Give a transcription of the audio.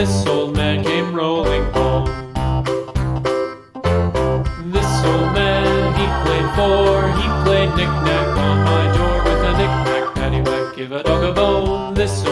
this old man came rolling home. This old man, he played four, he played knick-knack on my door with a knick-knack, paddywhack, give a dog a bone. This